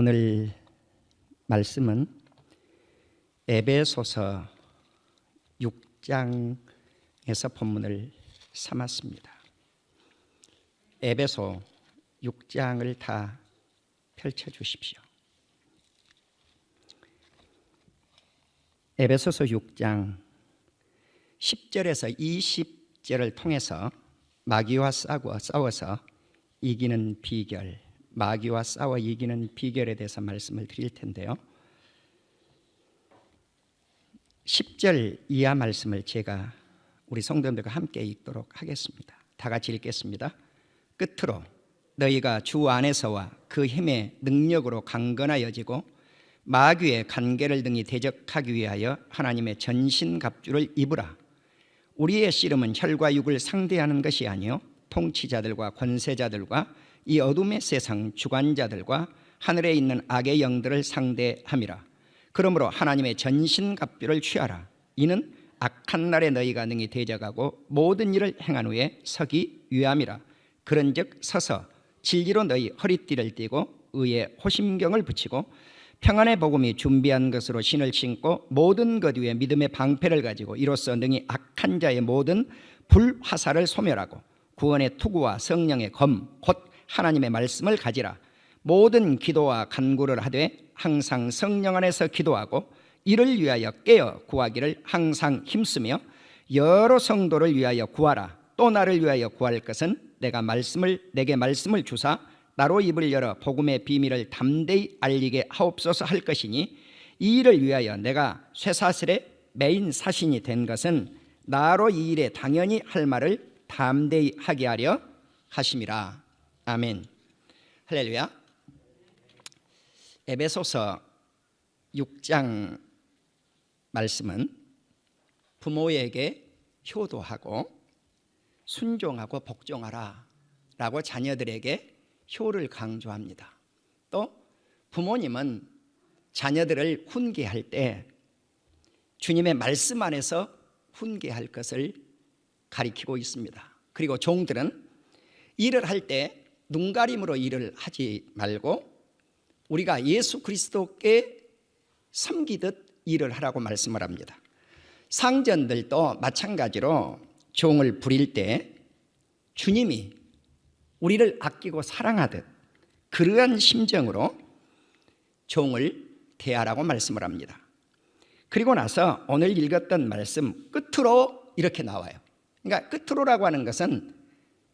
오늘 말씀은 에베소서 6장에서 본문을 삼았습니다. 에베소 6장을 다 펼쳐주십시오. 에베소서 6장 10절에서 20절을 통해서 마귀와 싸워서 이기는 비결, 마귀와 싸워 이기는 비결에 대해서 말씀을 드릴 텐데요, 10절 이하 말씀을 제가 우리 성도님들과 함께 읽도록 하겠습니다. 다 같이 읽겠습니다. 끝으로 너희가 주 안에서와 그 힘의 능력으로 강건하여지고 마귀의 간계를 등이 대적하기 위하여 하나님의 전신갑주를 입으라. 우리의 씨름은 혈과 육을 상대하는 것이 아니요 통치자들과 권세자들과 이 어둠의 세상 주관자들과 하늘에 있는 악의 영들을 상대함이라. 그러므로 하나님의 전신갑주를 취하라. 이는 악한 날에 너희가 능히 대적하고 모든 일을 행한 후에 서기 위함이라. 그런즉 서서 진리로 너희 허리띠를 띠고 의의 호심경을 붙이고 평안의 복음이 준비한 것으로 신을 신고 모든 것 위에 믿음의 방패를 가지고 이로써 능히 악한 자의 모든 불화살을 소멸하고 구원의 투구와 성령의 검 곧 하나님의 말씀을 가지라. 모든 기도와 간구를 하되 항상 성령 안에서 기도하고 이를 위하여 깨어 구하기를 항상 힘쓰며 여러 성도를 위하여 구하라. 또 나를 위하여 구할 것은 내게 말씀을 주사 나로 입을 열어 복음의 비밀을 담대히 알리게 하옵소서 할 것이니 이 일을 위하여 내가 쇠사슬의 메인 사신이 된 것은 나로 이 일에 당연히 할 말을 담대히 하게 하려 하심이라. 아멘. 할렐루야. 에베소서 6장 말씀은 부모에게 효도하고 순종하고 복종하라 라고 자녀들에게 효를 강조합니다. 또 부모님은 자녀들을 훈계할 때 주님의 말씀 안에서 훈계할 것을 가리키고 있습니다. 그리고 종들은 일을 할 때 눈가림으로 일을 하지 말고 우리가 예수 그리스도께 섬기듯 일을 하라고 말씀을 합니다. 상전들도 마찬가지로 종을 부릴 때 주님이 우리를 아끼고 사랑하듯 그러한 심정으로 종을 대하라고 말씀을 합니다. 그리고 나서 오늘 읽었던 말씀 끝으로 이렇게 나와요. 그러니까 끝으로라고 하는 것은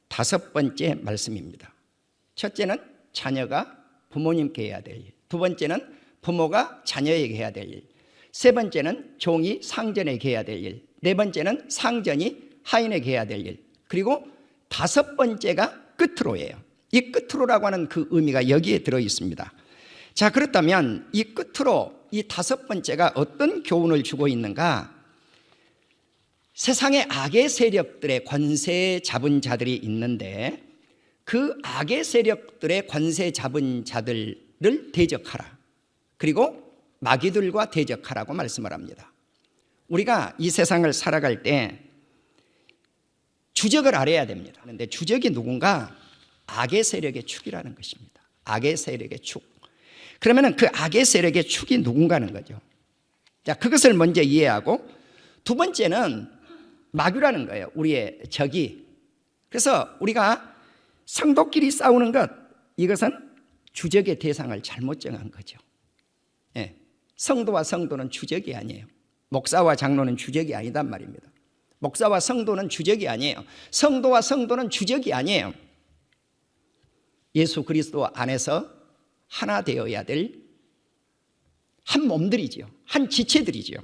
5번째 말씀입니다. 첫째는 자녀가 부모님께 해야 될 일, 두 번째는 부모가 자녀에게 해야 될 일, 세 번째는 종이 상전에게 해야 될 일, 네 번째는 상전이 하인에게 해야 될 일, 그리고 5번째가 끝으로예요. 이 끝으로라고 하는 그 의미가 여기에 들어 있습니다. 자, 그렇다면 이 끝으로 이 5번째가 어떤 교훈을 주고 있는가? 세상의 악의 세력들의 권세 잡은 자들이 있는데 그 악의 세력들의 권세 잡은 자들을 대적하라. 그리고 마귀들과 대적하라고 말씀을 합니다. 우리가 이 세상을 살아갈 때 주적을 알아야 됩니다. 그런데 주적이 누군가? 악의 세력의 축이라는 것입니다. 악의 세력의 축. 그러면 그 악의 세력의 축이 누군가는 거죠. 자, 그것을 먼저 이해하고 두 번째는 마귀라는 거예요. 우리의 적이. 그래서 우리가 성도끼리 싸우는 것, 이것은 주적의 대상을 잘못 정한 거죠. 예. 성도와 성도는 주적이 아니에요. 목사와 장로는 주적이 아니단 말입니다. 목사와 성도는 주적이 아니에요. 성도와 성도는 주적이 아니에요. 예수 그리스도 안에서 하나 되어야 될 한 몸들이죠. 한 지체들이죠.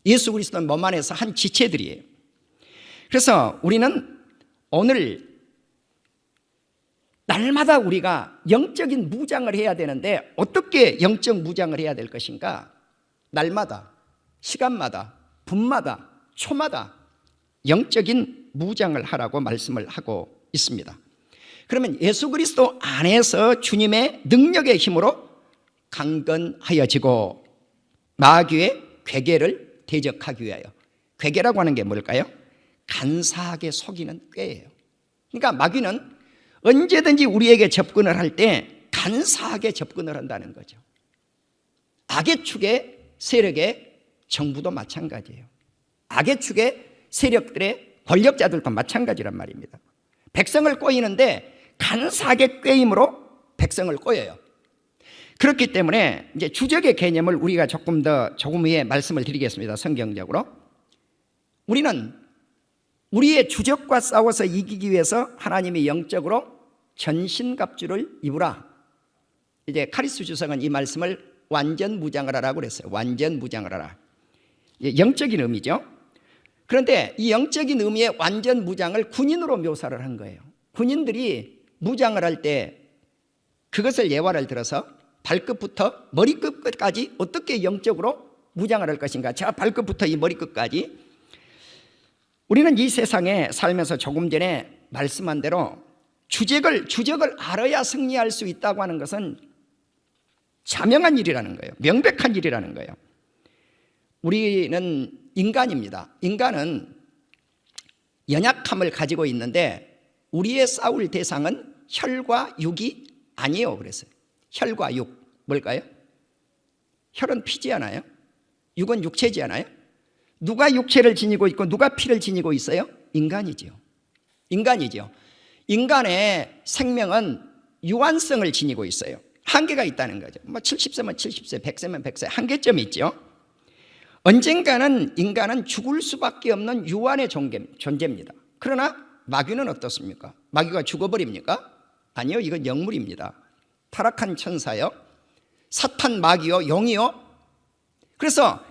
예수 그리스도는 몸 안에서 한 지체들이에요. 그래서 우리는 오늘 날마다 우리가 영적인 무장을 해야 되는데 어떻게 영적 무장을 해야 될 것인가? 날마다, 시간마다, 분마다, 초마다 영적인 무장을 하라고 말씀을 하고 있습니다. 그러면 예수 그리스도 안에서 주님의 능력의 힘으로 강건하여지고 마귀의 괴계를 대적하기 위하여. 괴계라고 하는 게 뭘까요? 간사하게 속이는 꾀예요. 그러니까 마귀는 언제든지 우리에게 접근을 할 때 간사하게 접근을 한다는 거죠. 악의 축의 세력의 정부도 마찬가지예요. 악의 축의 세력들의 권력자들도 마찬가지란 말입니다. 백성을 꼬이는데 간사하게 꿰임으로 백성을 꼬여요. 그렇기 때문에 이제 주적의 개념을 우리가 조금 위에 말씀을 드리겠습니다. 성경적으로 우리는 우리의 주적과 싸워서 이기기 위해서 하나님이 영적으로 전신갑주를 입으라. 이제 카리스 주석은 이 말씀을 완전 무장을 하라고 그랬어요. 완전 무장을 하라. 영적인 의미죠. 그런데 이 영적인 의미의 완전 무장을 군인으로 묘사를 한 거예요. 군인들이 무장을 할 때 그것을 예화를 들어서 발끝부터 머리끝까지 어떻게 영적으로 무장을 할 것인가. 자, 발끝부터 이 머리끝까지. 우리는 이 세상에 살면서 조금 전에 말씀한 대로 주적을 알아야 승리할 수 있다고 하는 것은 자명한 일이라는 거예요. 명백한 일이라는 거예요. 우리는 인간입니다. 인간은 연약함을 가지고 있는데 우리의 싸울 대상은 혈과 육이 아니에요. 그랬어요. 혈과 육 뭘까요? 혈은 피지 않아요? 육은 육체지 않아요? 누가 육체를 지니고 있고 누가 피를 지니고 있어요? 인간이죠. 인간의 생명은 유한성을 지니고 있어요. 한계가 있다는 거죠. 70세면 70세, 100세면 100세 한계점이 있죠. 언젠가는 인간은 죽을 수밖에 없는 유한의 존재입니다. 그러나 마귀는 어떻습니까? 마귀가 죽어버립니까? 아니요, 이건 영물입니다. 타락한 천사요, 사탄 마귀요, 영이요. 그래서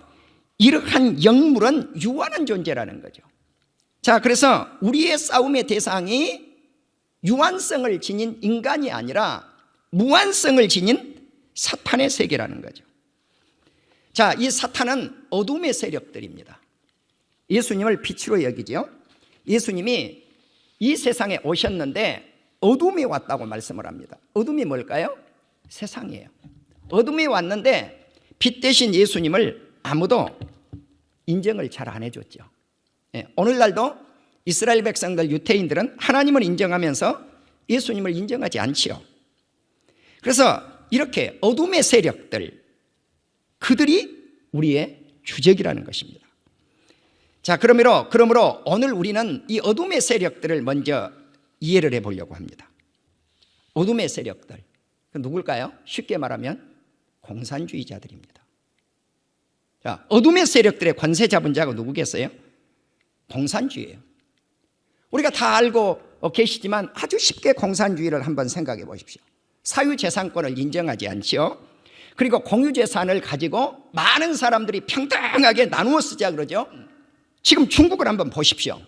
이러한 영물은 유한한 존재라는 거죠. 자, 그래서 우리의 싸움의 대상이 유한성을 지닌 인간이 아니라 무한성을 지닌 사탄의 세계라는 거죠. 자, 이 사탄은 어둠의 세력들입니다. 예수님을 빛으로 여기죠. 예수님이 이 세상에 오셨는데 어둠이 왔다고 말씀을 합니다. 어둠이 뭘까요? 세상이에요. 어둠이 왔는데 빛 대신 예수님을 아무도 인정을 잘 안 해줬죠. 오늘날도 이스라엘 백성들, 유태인들은 하나님을 인정하면서 예수님을 인정하지 않지요. 그래서 이렇게 어둠의 세력들, 그들이 우리의 주적이라는 것입니다. 자, 그러므로 오늘 우리는 이 어둠의 세력들을 먼저 이해를 해보려고 합니다. 어둠의 세력들, 누굴까요? 쉽게 말하면 공산주의자들입니다. 자, 어둠의 세력들의 관세 잡은 자가 누구겠어요? 공산주의예요. 우리가 다 알고 계시지만 아주 쉽게 공산주의를 한번 생각해 보십시오. 사유재산권을 인정하지 않지요. 그리고 공유재산을 가지고 많은 사람들이 평등하게 나누어 쓰자 그러죠. 지금 중국을 한번 보십시오.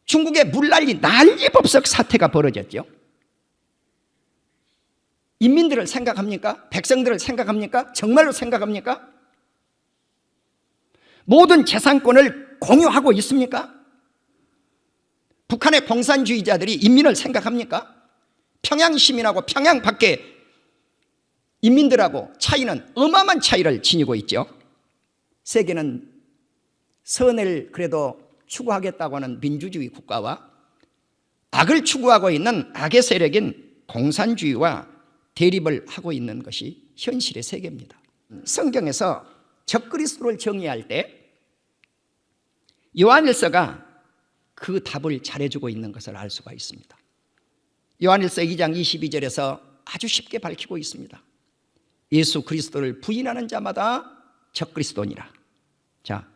중국에 물난리 난리법석 사태가 벌어졌죠. 인민들을 생각합니까? 백성들을 생각합니까? 정말로 생각합니까? 모든 재산권을 공유하고 있습니까? 북한의 공산주의자들이 인민을 생각합니까? 평양 시민하고 평양 밖에 인민들하고 차이는 어마어마한 차이를 지니고 있죠. 세계는 선을 그래도 추구하겠다고 하는 민주주의 국가와 악을 추구하고 있는 악의 세력인 공산주의와 대립을 하고 있는 것이 현실의 세계입니다. 성경에서 적그리스도를 정의할 때 요한일서가 그 답을 잘해주고 있는 것을 알 수가 있습니다. 요한일서 2장 22절에서 아주 쉽게 밝히고 있습니다. 예수 그리스도를 부인하는 자마다 적그리스도니라. 자,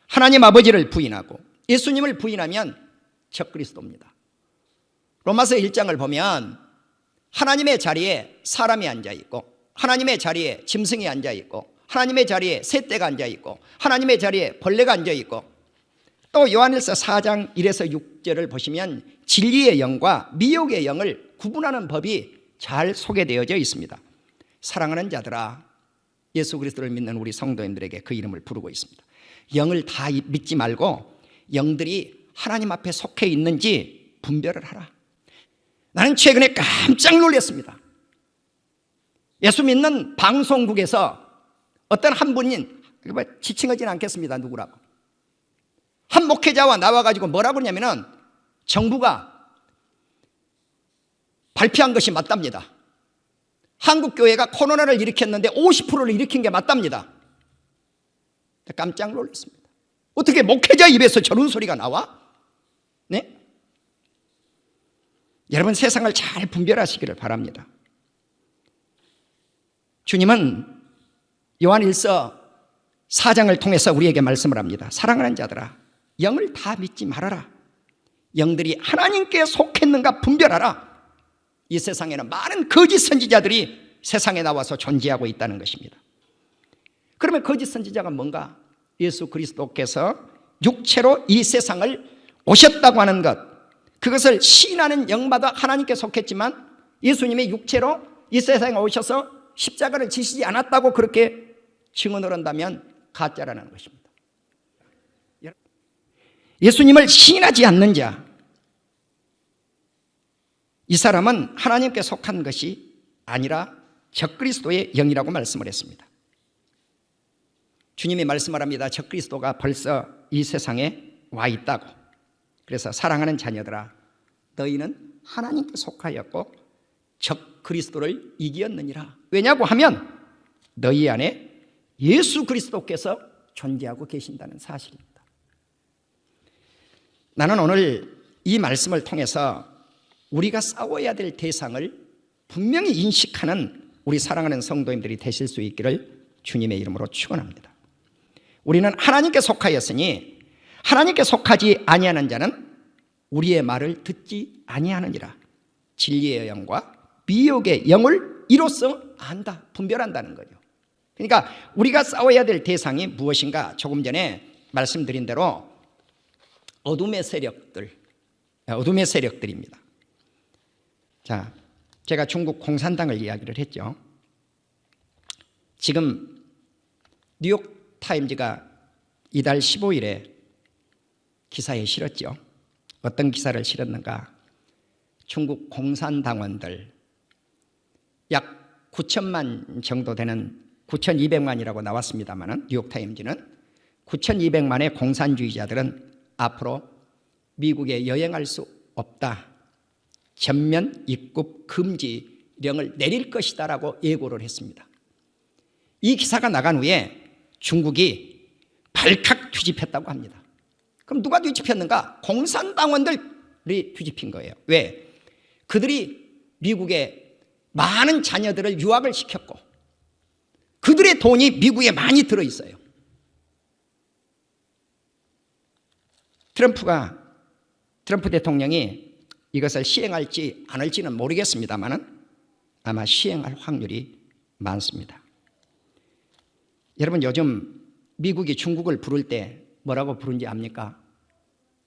하나님 아버지를 부인하고 예수님을 부인하면 적그리스도입니다. 로마서 1장을 보면 하나님의 자리에 사람이 앉아있고 하나님의 자리에 짐승이 앉아있고 하나님의 자리에 새떼가 앉아있고 하나님의 자리에 벌레가 앉아있고 또 요한일서 4장 1에서 6절을 보시면 진리의 영과 미혹의 영을 구분하는 법이 잘 소개되어져 있습니다. 사랑하는 자들아, 예수 그리스도를 믿는 우리 성도님들에게 그 이름을 부르고 있습니다. 영을 다 믿지 말고 영들이 하나님 앞에 속해 있는지 분별을 하라. 나는 최근에 깜짝 놀랐습니다. 예수 믿는 방송국에서 어떤 한 분인, 지칭하지는 않겠습니다. 누구라고. 한 목회자와 나와가지고 뭐라고 그러냐면은 정부가 발표한 것이 맞답니다. 한국교회가 코로나를 일으켰는데 50%를 일으킨 게 맞답니다. 깜짝 놀랐습니다. 어떻게 목회자 입에서 저런 소리가 나와? 네? 여러분, 세상을 잘 분별하시기를 바랍니다. 주님은 요한일서 4장을 통해서 우리에게 말씀을 합니다. 사랑하는 자들아, 영을 다 믿지 말아라. 영들이 하나님께 속했는가 분별하라. 이 세상에는 많은 거짓 선지자들이 세상에 나와서 존재하고 있다는 것입니다. 그러면 거짓 선지자가 뭔가? 예수 그리스도께서 육체로 이 세상을 오셨다고 하는 것, 그것을 시인하는 영마다 하나님께 속했지만 예수님이 육체로 이 세상에 오셔서 십자가를 지시지 않았다고 그렇게 증언을 한다면 가짜라는 것입니다. 예수님을 시인하지 않는 자, 이 사람은 하나님께 속한 것이 아니라 적그리스도의 영이라고 말씀을 했습니다. 주님이 말씀을 합니다. 적그리스도가 벌써 이 세상에 와 있다고. 그래서 사랑하는 자녀들아, 너희는 하나님께 속하였고 적그리스도를 이기었느니라. 왜냐고 하면 너희 안에 예수 그리스도께서 존재하고 계신다는 사실입니다. 나는 오늘 이 말씀을 통해서 우리가 싸워야 될 대상을 분명히 인식하는 우리 사랑하는 성도님들이 되실 수 있기를 주님의 이름으로 축원합니다. 우리는 하나님께 속하였으니 하나님께 속하지 아니하는 자는 우리의 말을 듣지 아니하느니라. 진리의 영과 미혹의 영을 이로써 안다, 분별한다는 거죠. 그러니까 우리가 싸워야 될 대상이 무엇인가? 조금 전에 말씀드린 대로 어둠의 세력들입니다. 자, 제가 중국 공산당을 이야기를 했죠. 지금 뉴욕타임즈가 이달 15일에 기사에 실었죠. 어떤 기사를 실었는가? 중국 공산당원들 약 9천만 정도 되는 9,200만이라고 나왔습니다만 뉴욕타임즈는 9,200만의 공산주의자들은 앞으로 미국에 여행할 수 없다. 전면 입국 금지령을 내릴 것이다라고 예고를 했습니다. 이 기사가 나간 후에 중국이 발칵 뒤집혔다고 합니다. 그럼 누가 뒤집혔는가? 공산당원들이 뒤집힌 거예요. 왜? 그들이 미국에 많은 자녀들을 유학을 시켰고 그들의 돈이 미국에 많이 들어있어요. 트럼프 대통령이 이것을 시행할지 안 할지는 모르겠습니다만 아마 시행할 확률이 많습니다. 여러분, 요즘 미국이 중국을 부를 때 뭐라고 부른지 압니까?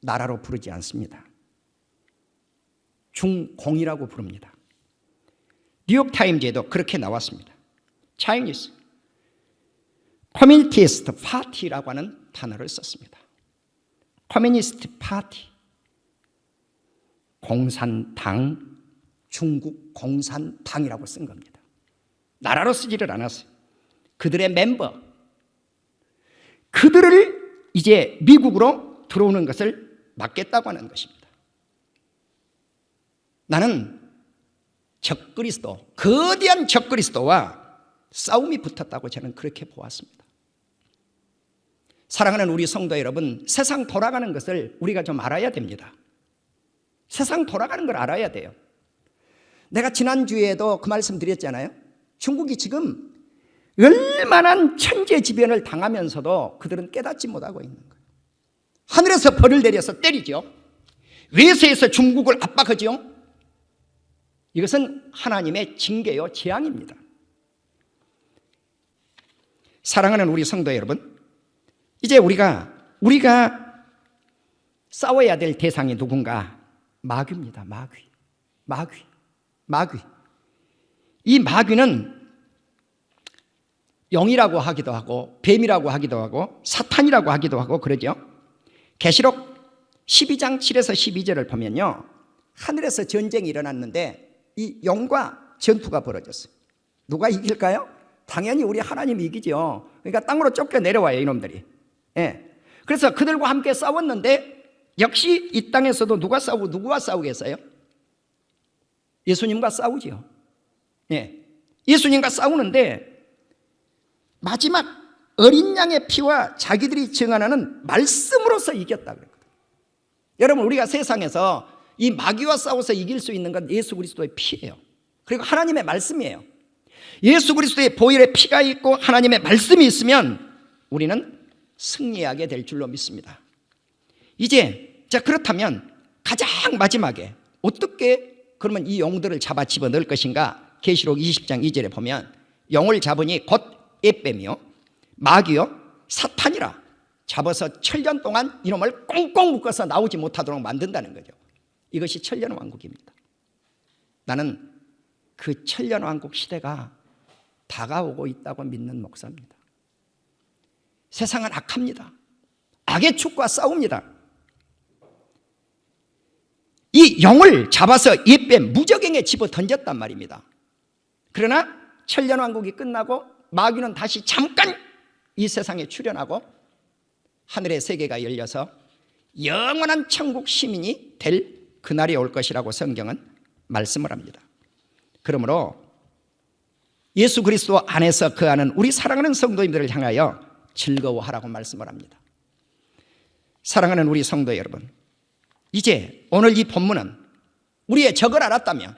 나라로 부르지 않습니다. 중공이라고 부릅니다. 뉴욕타임즈에도 그렇게 나왔습니다. 차이니스 커뮤니티스트 파티라고 하는 단어를 썼습니다. 커뮤니스트 파티, 공산당, 중국 공산당이라고 쓴 겁니다. 나라로 쓰지를 않았어요. 그들의 멤버, 그들을 이제 미국으로 들어오는 것을 막겠다고 하는 것입니다. 나는 적그리스도, 거대한 적그리스도와 싸움이 붙었다고 저는 그렇게 보았습니다. 사랑하는 우리 성도 여러분, 세상 돌아가는 것을 우리가 좀 알아야 됩니다. 세상 돌아가는 걸 알아야 돼요. 내가 지난주에도 그 말씀 드렸잖아요. 중국이 지금 얼마나 천재지변을 당하면서도 그들은 깨닫지 못하고 있는 거예요. 하늘에서 벌을 내려서 때리죠. 외세에서 중국을 압박하죠. 이것은 하나님의 징계요, 재앙입니다. 사랑하는 우리 성도 여러분, 이제 우리가 싸워야 될 대상이 누군가? 마귀입니다. 마귀. 이 마귀는 영이라고 하기도 하고 뱀이라고 하기도 하고 사탄이라고 하기도 하고 그러죠. 계시록 12장 7에서 12절을 보면요, 하늘에서 전쟁이 일어났는데 이 영과 전투가 벌어졌어요. 누가 이길까요? 당연히 우리 하나님이 이기죠. 그러니까 땅으로 쫓겨 내려와요, 이놈들이. 예. 그래서 그들과 함께 싸웠는데 역시 이 땅에서도 누구와 싸우겠어요? 예수님과 싸우지요. 예. 예수님과 싸우는데 마지막 어린 양의 피와 자기들이 증언하는 말씀으로서 이겼다 그랬거든요. 여러분, 우리가 세상에서 이 마귀와 싸워서 이길 수 있는 건 예수 그리스도의 피예요. 그리고 하나님의 말씀이에요. 예수 그리스도의 보혈의 피가 있고 하나님의 말씀이 있으면 우리는 승리하게 될 줄로 믿습니다. 이제 자, 그렇다면 가장 마지막에 어떻게 그러면 이 영들을 잡아 집어넣을 것인가? 계시록 20장 2절에 보면 영을 잡으니 곧 옓뱀이요 마귀요 사탄이라 잡아서 천년 동안 이놈을 꽁꽁 묶어서 나오지 못하도록 만든다는 거죠. 이것이 천년왕국입니다. 나는 그 천년왕국 시대가 다가오고 있다고 믿는 목사입니다. 세상은 악합니다. 악의 축과 싸웁니다. 이 영을 잡아서 옓뱀 무저갱에 집어 던졌단 말입니다. 그러나 천년왕국이 끝나고 마귀는 다시 잠깐 이 세상에 출현하고 하늘의 세계가 열려서 영원한 천국 시민이 될 그날이 올 것이라고 성경은 말씀을 합니다. 그러므로 예수 그리스도 안에서 거하는 우리 사랑하는 성도님들을 향하여 즐거워하라고 말씀을 합니다. 사랑하는 우리 성도 여러분, 이제 오늘 이 본문은 우리의 적을 알았다면,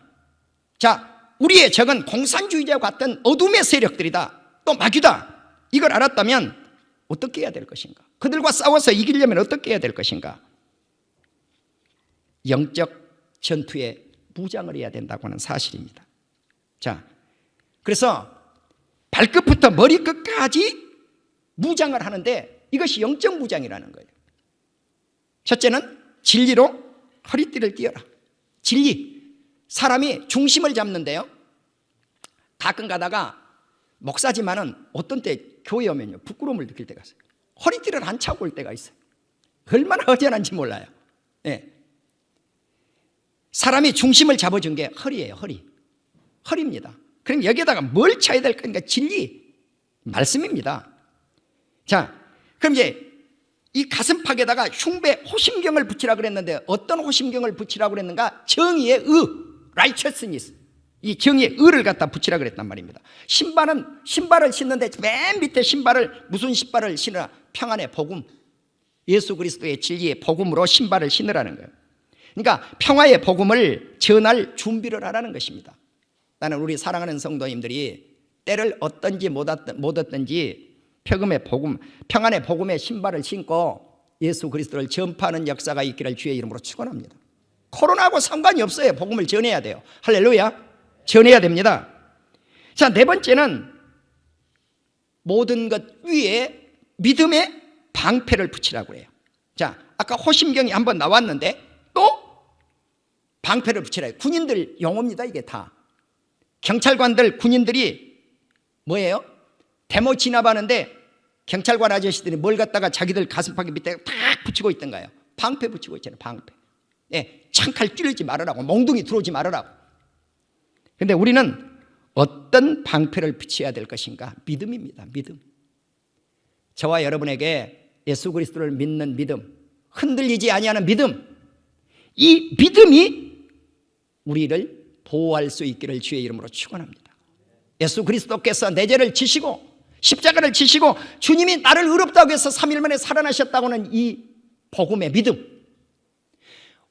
자, 우리의 적은 공산주의자와 같은 어둠의 세력들이다, 또 마귀다, 이걸 알았다면 어떻게 해야 될 것인가? 그들과 싸워서 이기려면 어떻게 해야 될 것인가? 영적 전투에 무장을 해야 된다고 하는 사실입니다. 자, 그래서 발끝부터 머리끝까지 무장을 하는데 이것이 영적 무장이라는 거예요. 첫째는 진리로 허리띠를 띄어라. 진리. 사람이 중심을 잡는데요, 가끔 가다가 목사지만은 어떤 때 교회 오면요 부끄러움을 느낄 때가 있어요. 허리띠를 안 차고 올 때가 있어요. 얼마나 허전한지 몰라요. 네. 사람이 중심을 잡아준 게 허리예요. 허리입니다. 그럼 여기에다가 뭘 차야 될 거니까 진리, 말씀입니다. 자, 그럼 이제 이 가슴팍에다가 흉배 호심경을 붙이라 그랬는데 어떤 호심경을 붙이라고 그랬는가? 정의의 righteousness, 이 정의의 의를 갖다 붙이라 그랬단 말입니다. 신발을 신는데 맨 밑에 무슨 신발을 신으라? 평안의 복음, 예수 그리스도의 진리의 복음으로 신발을 신으라는 거예요. 그러니까 평화의 복음을 전할 준비를 하라는 것입니다. 나는 우리 사랑하는 성도님들이 때를 얻든지 못 얻든지 평안의 복음의 신발을 신고 예수 그리스도를 전파하는 역사가 있기를 주의 이름으로 축원합니다. 코로나하고 상관이 없어요. 복음을 전해야 돼요. 할렐루야. 전해야 됩니다. 자, 네 번째는 모든 것 위에 믿음의 방패를 붙이라고 해요. 자, 아까 호심경이 한번 나왔는데 또 방패를 붙이라. 군인들 용어입니다. 이게 다 경찰관들, 군인들이 뭐예요? 데모 진압하는데 경찰관 아저씨들이 뭘 갖다가 자기들 가슴팍에 밑에 탁 붙이고 있던가요? 방패 붙이고 있잖아요. 방패. 네, 창칼 찌르지 말으라고, 몽둥이 들어오지 말으라고. 그런데 우리는 어떤 방패를 붙여야 될 것인가? 믿음입니다. 믿음. 저와 여러분에게 예수 그리스도를 믿는 믿음, 흔들리지 아니하는 믿음, 이 믿음이 우리를 보호할 수 있기를 주의 이름으로 축원합니다. 예수 그리스도께서 내 죄를 지시고 십자가를 지시고 주님이 나를 의롭다고 해서 3일 만에 살아나셨다고 하는 이 복음의 믿음,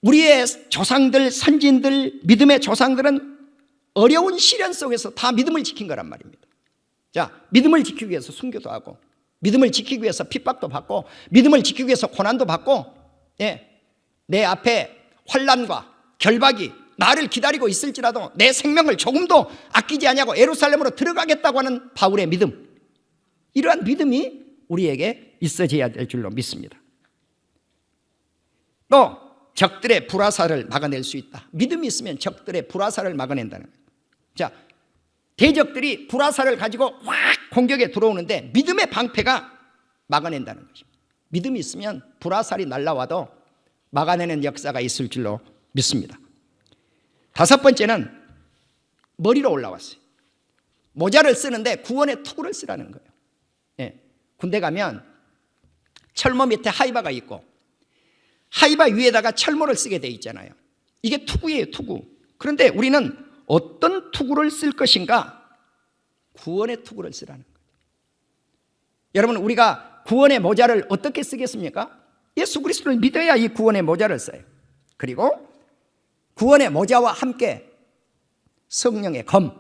우리의 조상들, 선진들, 믿음의 조상들은 어려운 시련 속에서 다 믿음을 지킨 거란 말입니다. 자, 믿음을 지키기 위해서 순교도 하고, 믿음을 지키기 위해서 핍박도 받고, 믿음을 지키기 위해서 고난도 받고, 예, 내 앞에 환난과 결박이 나를 기다리고 있을지라도 내 생명을 조금도 아끼지 아니하고 예루살렘으로 들어가겠다고 하는 바울의 믿음, 이러한 믿음이 우리에게 있어져야 될 줄로 믿습니다. 또 적들의 불화살을 막아낼 수 있다. 믿음이 있으면 적들의 불화살을 막아낸다는 거예요. 자, 대적들이 불화살을 가지고 확 공격에 들어오는데 믿음의 방패가 막아낸다는 것입니다. 믿음이 있으면 불화살이 날아와도 막아내는 역사가 있을 줄로 믿습니다. 다섯 번째는 머리로 올라왔어요. 모자를 쓰는데 구원의 투구를 쓰라는 거예요. 예, 군대 가면 철모 밑에 하이바가 있고 하이바 위에다가 철모를 쓰게 돼 있잖아요. 이게 투구예요, 투구. 그런데 우리는 어떤 투구를 쓸 것인가? 구원의 투구를 쓰라는 거예요. 여러분, 우리가 구원의 모자를 어떻게 쓰겠습니까? 예수 그리스도를 믿어야 이 구원의 모자를 써요. 그리고 구원의 모자와 함께 성령의 검,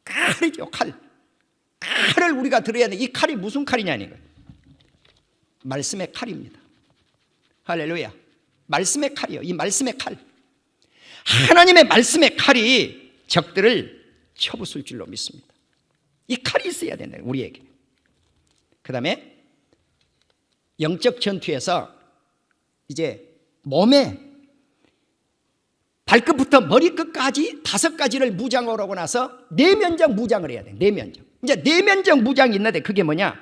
칼이죠. 칼을 우리가 들어야 돼. 이 칼이 무슨 칼이냐는 거예요. 말씀의 칼입니다. 할렐루야. 말씀의 칼이요. 이 말씀의 칼, 하나님의 말씀의 칼이 적들을 쳐부술 줄로 믿습니다. 이 칼이 있어야 된다, 우리에게. 그 다음에 영적 전투에서 이제 몸에 발끝부터 머리끝까지 5가지를 무장을 하고 나서 내면적 무장을 해야 돼. 내면적. 이제 내면적 무장이 있는데 그게 뭐냐?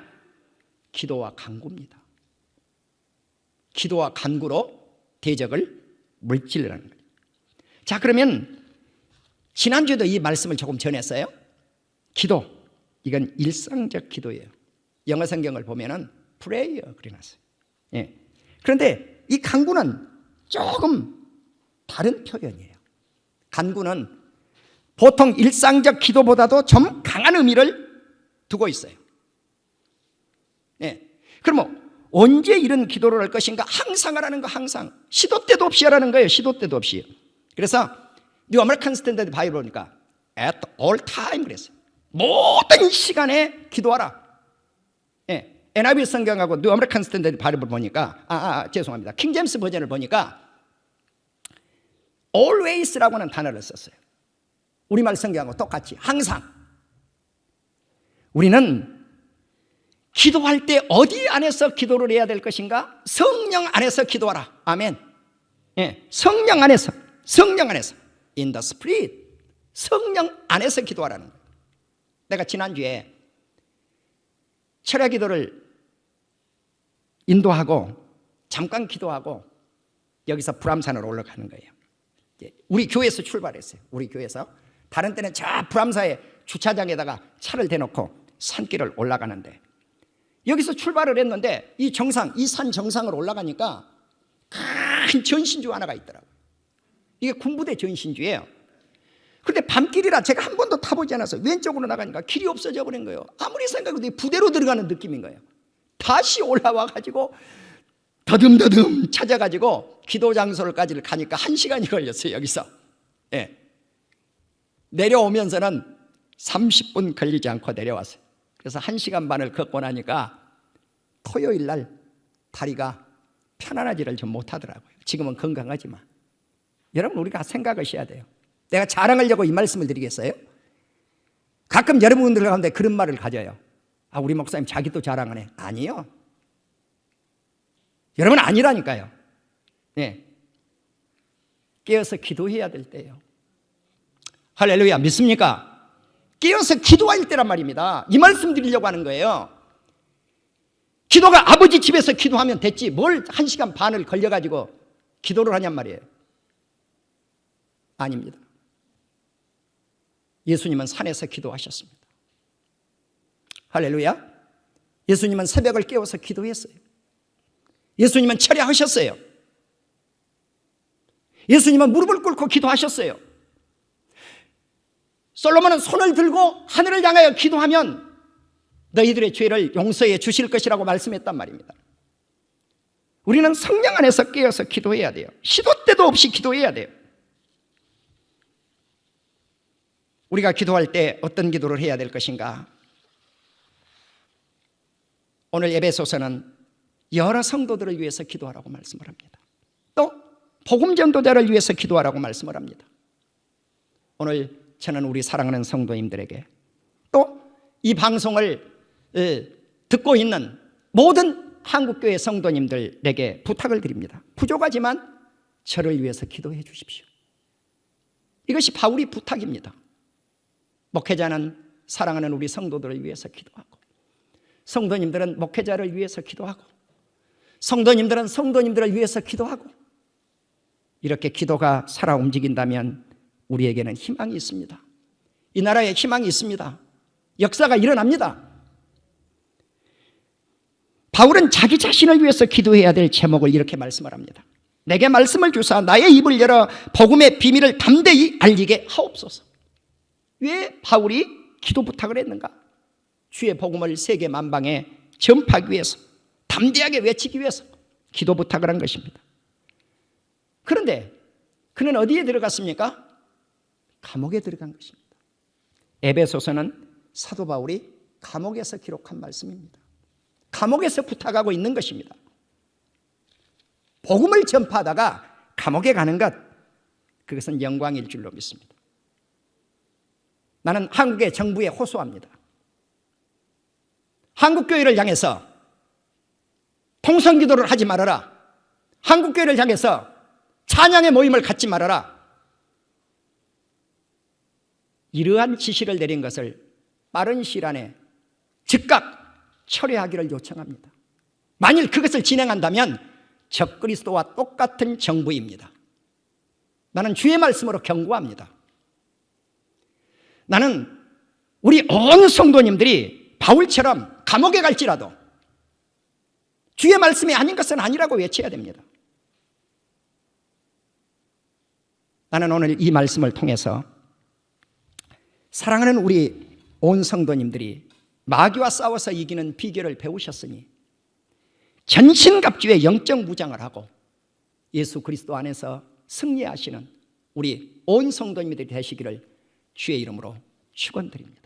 기도와 간구입니다. 기도와 간구로 대적을 물질하는 거예요. 자, 그러면 지난주에도 이 말씀을 조금 전했어요. 기도, 이건 일상적 기도예요. 영어 성경을 보면은 prayer 그래놨어요. 예. 그런데 이 간구는 조금 다른 표현이에요. 간구는 보통 일상적 기도보다도 좀 강한 의미를 두고 있어요. 예. 그럼 언제 이런 기도를 할 것인가? 항상 하라는 거, 항상. 시도 때도 없이 하라는 거예요. 시도 때도 없이. 그래서 뉴 아메리칸 스탠더드 바이블 보니까 at all time 그랬어요. 모든 시간에 기도하라. 예. NIV 성경하고 뉴 아메리칸 스탠더드 바이블 보니까 죄송합니다. 킹 제임스 버전을 보니까 always라고는 단어를 썼어요. 우리말 성경하고 똑같이 항상. 우리는 기도할 때 어디 안에서 기도를 해야 될 것인가? 성령 안에서 기도하라. 아멘. 예, 성령 안에서 in the spirit, 성령 안에서 기도하라는 거예요. 내가 지난주에 철야 기도를 인도하고 잠깐 기도하고 여기서 불암산으로 올라가는 거예요. 우리 교회에서 출발했어요. 우리 교회에서. 다른 때는 저 불암사의 주차장에다가 차를 대놓고 산길을 올라가는데 여기서 출발을 했는데 이 산 정상을 올라가니까 큰 전신주 하나가 있더라고요. 이게 군부대 전신주예요. 그런데 밤길이라 제가 한 번도 타보지 않아서 왼쪽으로 나가니까 길이 없어져 버린 거예요. 아무리 생각해도 부대로 들어가는 느낌인 거예요. 다시 올라와가지고 더듬더듬 찾아가지고 기도 장소를까지 가니까 1시간이 걸렸어요. 여기서. 예. 내려오면서는 30분 걸리지 않고 내려왔어요. 그래서 1시간 반을 걷고 나니까 토요일 날 다리가 편안하지를 좀 못하더라고요. 지금은 건강하지만. 여러분, 우리가 생각하셔야 돼요. 내가 자랑하려고 이 말씀을 드리겠어요? 가끔 여러분들 가운데 그런 말을 가져요. 우리 목사님 자기도 자랑하네. 아니요. 여러분, 아니라니까요. 네. 깨어서 기도해야 될 때예요. 할렐루야. 믿습니까? 깨어서 기도할 때란 말입니다. 이 말씀 드리려고 하는 거예요. 기도가 아버지 집에서 기도하면 됐지 뭘 1시간 반을 걸려가지고 기도를 하냔 말이에요. 아닙니다. 예수님은 산에서 기도하셨습니다. 할렐루야. 예수님은 새벽을 깨워서 기도했어요. 예수님은 철야하셨어요. 예수님은 무릎을 꿇고 기도하셨어요. 솔로몬은 손을 들고 하늘을 향하여 기도하면 너희들의 죄를 용서해 주실 것이라고 말씀했단 말입니다. 우리는 성령 안에서 깨어서 기도해야 돼요. 시도 때도 없이 기도해야 돼요. 우리가 기도할 때 어떤 기도를 해야 될 것인가? 오늘 에베소서는 여러 성도들을 위해서 기도하라고 말씀을 합니다. 또 복음 전도자를 위해서 기도하라고 말씀을 합니다. 오늘 저는 우리 사랑하는 성도님들에게 또 이 방송을 듣고 있는 모든 한국교회 성도님들에게 부탁을 드립니다. 부족하지만 저를 위해서 기도해 주십시오. 이것이 바울의 부탁입니다. 목회자는 사랑하는 우리 성도들을 위해서 기도하고, 성도님들은 목회자를 위해서 기도하고, 성도님들은 성도님들을 위해서 기도하고, 이렇게 기도가 살아 움직인다면 우리에게는 희망이 있습니다. 이 나라에 희망이 있습니다. 역사가 일어납니다. 바울은 자기 자신을 위해서 기도해야 될 제목을 이렇게 말씀을 합니다. 내게 말씀을 주사 나의 입을 열어 복음의 비밀을 담대히 알리게 하옵소서. 왜 바울이 기도 부탁을 했는가? 주의 복음을 세계 만방에 전파하기 위해서, 담대하게 외치기 위해서 기도 부탁을 한 것입니다. 그런데 그는 어디에 들어갔습니까? 감옥에 들어간 것입니다. 에베소서는 사도 바울이 감옥에서 기록한 말씀입니다. 감옥에서 부탁하고 있는 것입니다. 복음을 전파하다가 감옥에 가는 것, 그것은 영광일 줄로 믿습니다. 나는 한국의 정부에 호소합니다. 한국교회를 향해서 통성기도를 하지 말아라. 한국교회를 향해서 찬양의 모임을 갖지 말아라. 이러한 지시를 내린 것을 빠른 시일 안에 즉각 철회하기를 요청합니다. 만일 그것을 진행한다면 적그리스도와 똑같은 정부입니다. 나는 주의 말씀으로 경고합니다. 나는 우리 온 성도님들이 바울처럼 감옥에 갈지라도 주의 말씀이 아닌 것은 아니라고 외쳐야 됩니다. 나는 오늘 이 말씀을 통해서 사랑하는 우리 온 성도님들이 마귀와 싸워서 이기는 비결을 배우셨으니 전신갑주의 영적 무장을 하고 예수 그리스도 안에서 승리하시는 우리 온 성도님들이 되시기를 주의 이름으로 축원드립니다.